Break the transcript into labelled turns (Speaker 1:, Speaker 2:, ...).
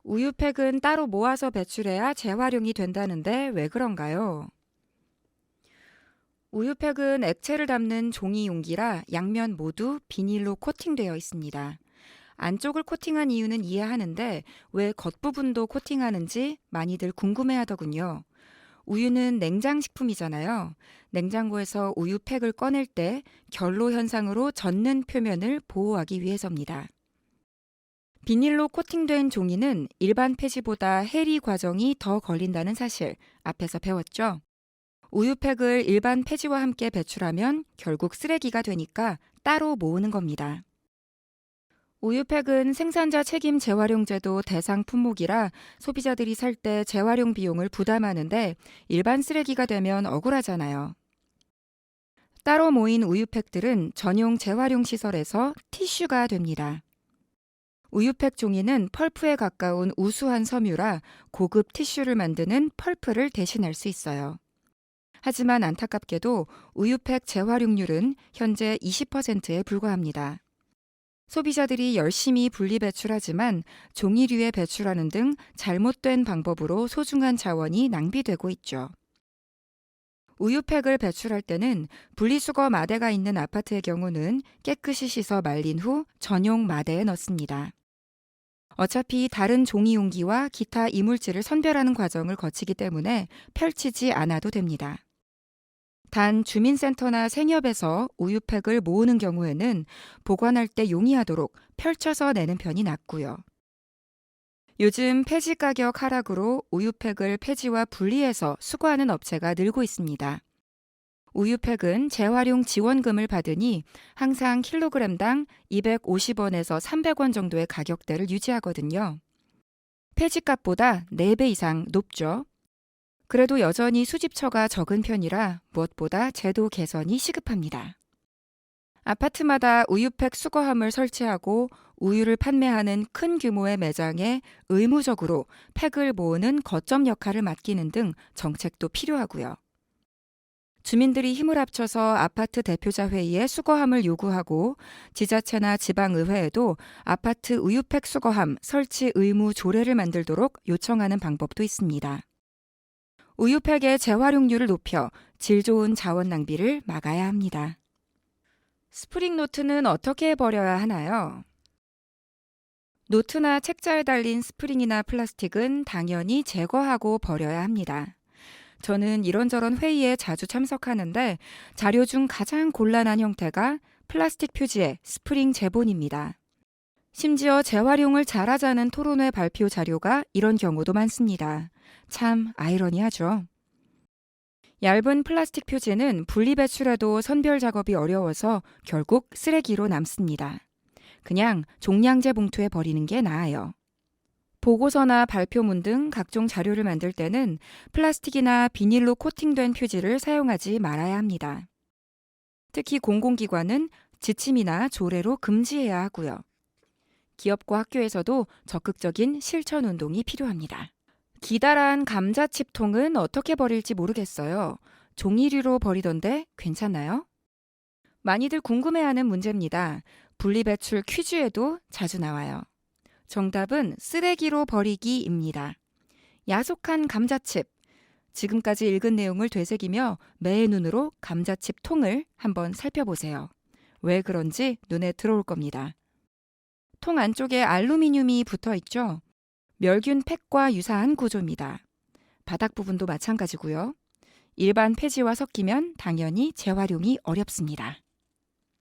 Speaker 1: 우유팩은 따로 모아서 배출해야 재활용이 된다는데 왜 그런가요? 우유팩은 액체를 담는 종이 용기라 양면 모두 비닐로 코팅되어 있습니다. 안쪽을 코팅한 이유는 이해하는데 왜 겉부분도 코팅하는지 많이들 궁금해하더군요. 우유는 냉장식품이잖아요. 냉장고에서 우유팩을 꺼낼 때 결로 현상으로 젖는 표면을 보호하기 위해서입니다. 비닐로 코팅된 종이는 일반 폐지보다 해리 과정이 더 걸린다는 사실 앞에서 배웠죠. 우유팩을 일반 폐지와 함께 배출하면 결국 쓰레기가 되니까 따로 모으는 겁니다. 우유팩은 생산자 책임 재활용제도 대상 품목이라 소비자들이 살 때 재활용 비용을 부담하는데 일반 쓰레기가 되면 억울하잖아요. 따로 모인 우유팩들은 전용 재활용 시설에서 티슈가 됩니다. 우유팩 종이는 펄프에 가까운 우수한 섬유라 고급 티슈를 만드는 펄프를 대신할 수 있어요. 하지만 안타깝게도 우유팩 재활용률은 현재 20%에 불과합니다. 소비자들이 열심히 분리배출하지만 종이류에 배출하는 등 잘못된 방법으로 소중한 자원이 낭비되고 있죠. 우유팩을 배출할 때는 분리수거 마대가 있는 아파트의 경우는 깨끗이 씻어 말린 후 전용 마대에 넣습니다. 어차피 다른 종이 용기와 기타 이물질을 선별하는 과정을 거치기 때문에 펼치지 않아도 됩니다. 단 주민센터나 생협에서 우유팩을 모으는 경우에는 보관할 때 용이하도록 펼쳐서 내는 편이 낫고요. 요즘 폐지 가격 하락으로 우유팩을 폐지와 분리해서 수거하는 업체가 늘고 있습니다. 우유팩은 재활용 지원금을 받으니 항상 킬로그램당 250원에서 300원 정도의 가격대를 유지하거든요. 폐지값보다 4배 이상 높죠. 그래도 여전히 수집처가 적은 편이라 무엇보다 제도 개선이 시급합니다. 아파트마다 우유팩 수거함을 설치하고 우유를 판매하는 큰 규모의 매장에 의무적으로 팩을 모으는 거점 역할을 맡기는 등 정책도 필요하고요. 주민들이 힘을 합쳐서 아파트 대표자 회의에 수거함을 요구하고 지자체나 지방의회에도 아파트 우유팩 수거함 설치 의무 조례를 만들도록 요청하는 방법도 있습니다. 우유팩의 재활용률을 높여 질 좋은 자원 낭비를 막아야 합니다. 스프링 노트는 어떻게 버려야 하나요? 노트나 책자에 달린 스프링이나 플라스틱은 당연히 제거하고 버려야 합니다. 저는 이런저런 회의에 자주 참석하는데 자료 중 가장 곤란한 형태가 플라스틱 표지의 스프링 제본입니다. 심지어 재활용을 잘하자는 토론회 발표 자료가 이런 경우도 많습니다. 참 아이러니하죠. 얇은 플라스틱 표지는 분리배출해도 선별 작업이 어려워서 결국 쓰레기로 남습니다. 그냥 종량제 봉투에 버리는 게 나아요. 보고서나 발표문 등 각종 자료를 만들 때는 플라스틱이나 비닐로 코팅된 표지를 사용하지 말아야 합니다. 특히 공공기관은 지침이나 조례로 금지해야 하고요. 기업과 학교에서도 적극적인 실천 운동이 필요합니다. 기다란 감자칩통은 어떻게 버릴지 모르겠어요. 종이류로 버리던데 괜찮나요? 많이들 궁금해하는 문제입니다. 분리배출 퀴즈에도 자주 나와요. 정답은 쓰레기로 버리기입니다. 야속한 감자칩. 지금까지 읽은 내용을 되새기며 매의 눈으로 감자칩 통을 한번 살펴보세요. 왜 그런지 눈에 들어올 겁니다. 통 안쪽에 알루미늄이 붙어 있죠? 멸균 팩과 유사한 구조입니다. 바닥 부분도 마찬가지고요. 일반 폐지와 섞이면 당연히 재활용이 어렵습니다.